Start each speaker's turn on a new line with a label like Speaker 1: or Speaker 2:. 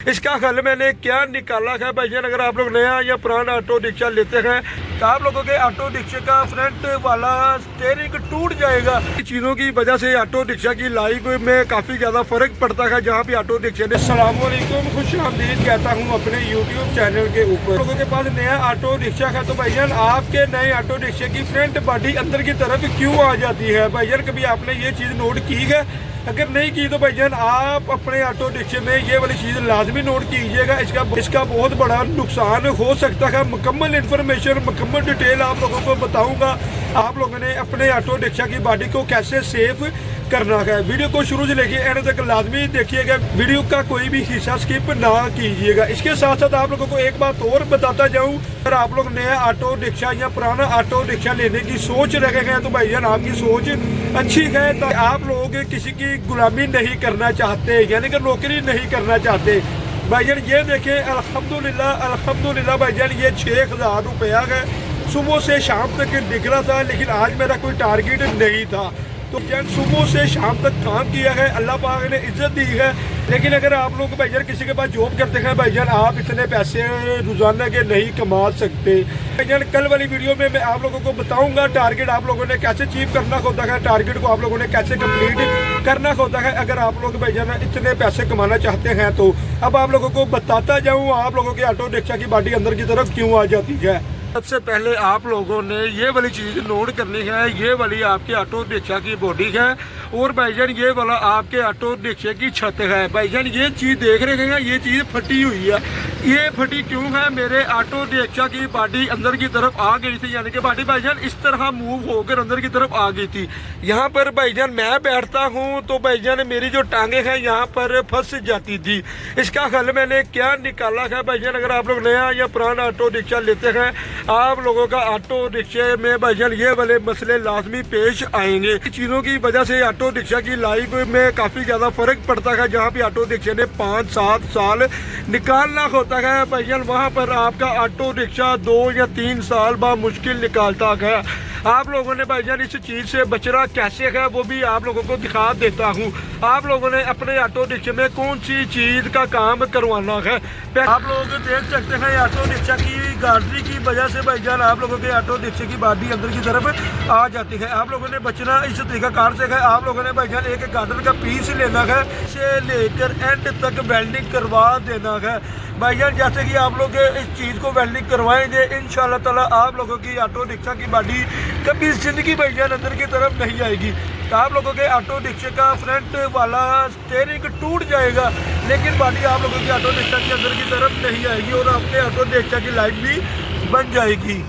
Speaker 1: इसका हल मैंने क्या निकाला है भाईजान। अगर आप लोग नया या पुराना ऑटो रिक्शा लेते हैं तो आप लोगों के ऑटो रिक्शे का फ्रंट वाला स्टीयरिंग टूट जाएगा। चीज़ों की वजह से ऑटो रिक्शा की लाइफ में काफ़ी ज़्यादा फर्क पड़ता है। जहाँ भी ऑटो रिक्शे ने अस्सलाम वालेकुम खुश आमदीद कहता हूँ अपने यूट्यूब चैनल के ऊपर। लोगों के पास नया ऑटो रिक्शा है तो भाईजान आपके नए ऑटो रिक्शे की फ्रंट बॉडी अंदर की तरफ क्यों आ जाती है। भाईजान कभी आपने ये चीज़ नोट की है? अगर नहीं की तो भाईजान आप अपने ऑटो रिक्शे में ये वाली चीज़ लाजमी नोट कीजिएगा। इसका बहुत बड़ा नुकसान हो सकता है। मुकम्मल इन्फॉर्मेशन मुकम्मल डिटेल आप लोगों को बताऊंगा। आप लोगों ने अपने ऑटो रिक्शा की बॉडी को कैसे सेफ करना है। वीडियो को शुरू से लेके एंड तक लाजमी देखिएगा। वीडियो का कोई भी हिस्सा स्किप ना कीजिएगा। इसके साथ साथ आप लोगों को एक बात और बताता जाऊं, अगर आप लोग नया ऑटो रिक्शा या पुराना ऑटो रिक्शा लेने की सोच रहे हैं तो भाईजान आपकी सोच अच्छी है। तो आप लोग किसी की गुलामी नहीं करना चाहते, यानी कि नौकरी नहीं करना चाहते। भाईजान ये देखें अल्हम्दुलिल्लाह भाईजान ये 6,000 रुपया है। सुबह से शाम तक दिख रहा था, लेकिन आज मेरा कोई टारगेट नहीं था। तो जन सुबह से शाम तक काम किया है, अल्लाह पाक ने इज्जत दी है। लेकिन अगर आप लोग भाईजान किसी के पास जॉब करते हैं भाईजान आप इतने पैसे रोजाना के नहीं कमा सकते। भाईजान कल वाली वीडियो में मैं आप लोगों को बताऊंगा टारगेट आप लोगों ने कैसे अचीव करना होता है, टारगेट को आप लोगों ने कैसे कंप्लीट करना होता है। अगर आप लोग भाईजान इतने पैसे कमाना चाहते हैं तो अब आप लोगों को बताता जाऊँ आप लोगों के ऑटो रिक्शा की बॉडी अंदर की तरफ क्यों आ जाती है। सबसे पहले आप लोगों ने ये वाली चीज़ नोट करनी है। ये वाली आपके ऑटो रिक्शा की बॉडी है और भाईजान ये वाला आपके ऑटो रिक्शे की छत है। भाईजान ये चीज़ देख रहे हैं, ये चीज़ फटी हुई है। ये फटी क्यों है? मेरे ऑटो रिक्शा की बॉडी अंदर की तरफ आ गई थी, यानी कि बॉडी भाईजान इस तरह मूव होकर अंदर की तरफ आ गई थी। यहाँ पर भाईजान मैं बैठता हूँ तो भाईजान मेरी जो टांगे हैं यहाँ पर फंस जाती थी। इसका हल मैंने क्या निकाला है भाईजान। अगर आप लोग नया या पुराना ऑटो रिक्शा लेते हैं आप लोगों का ऑटो रिक्शे में भाईजान ये वाले मसले लाजमी पेश आएंगे। चीज़ों की वजह से ऑटो रिक्शा की लाइफ में काफ़ी ज़्यादा फर्क पड़ता है। जहाँ भी ऑटो रिक्शे ने 5-7 साल निकालना होता है भाईजान वहाँ पर आपका ऑटो रिक्शा 2 या 3 साल बाद मुश्किल निकालता है। आप लोगों ने भाईजान इस चीज़ से बचना कैसे है वो भी आप लोगों को दिखा देता हूँ। आप लोगों ने अपने ऑटो रिक्शे में कौन सी चीज़ का काम करवाना है। आप लोग देख सकते हैं ऑटो रिक्शा की गाड़ी की वजह से भाईजान आप लोगों के ऑटो रिक्शे की बॉडी अंदर की तरफ आ जाती है। आप लोगों ने बचना इस तरीकाकार से है। आप लोगों ने भाईजान एक गार्डन का पीस लेना है, से लेकर एंड तक वेल्डिंग करवा देना है। भाईजान जैसे कि आप लोग इस चीज़ को वेल्डिंग करवाएंगे इंशाल्लाह ताला आप लोगों की ऑटो रिक्शा की बॉडी कभी जिंदगी भाईजान अंदर की तरफ नहीं आएगी। तो आप लोगों के ऑटो रिक्शे का फ्रंट वाला स्टीयरिंग टूट जाएगा, लेकिन बॉडी आप लोगों की ऑटो रिक्शा के अंदर की तरफ नहीं आएगी और आपके ऑटो रिक्शा की लाइफ भी बन जाएगी।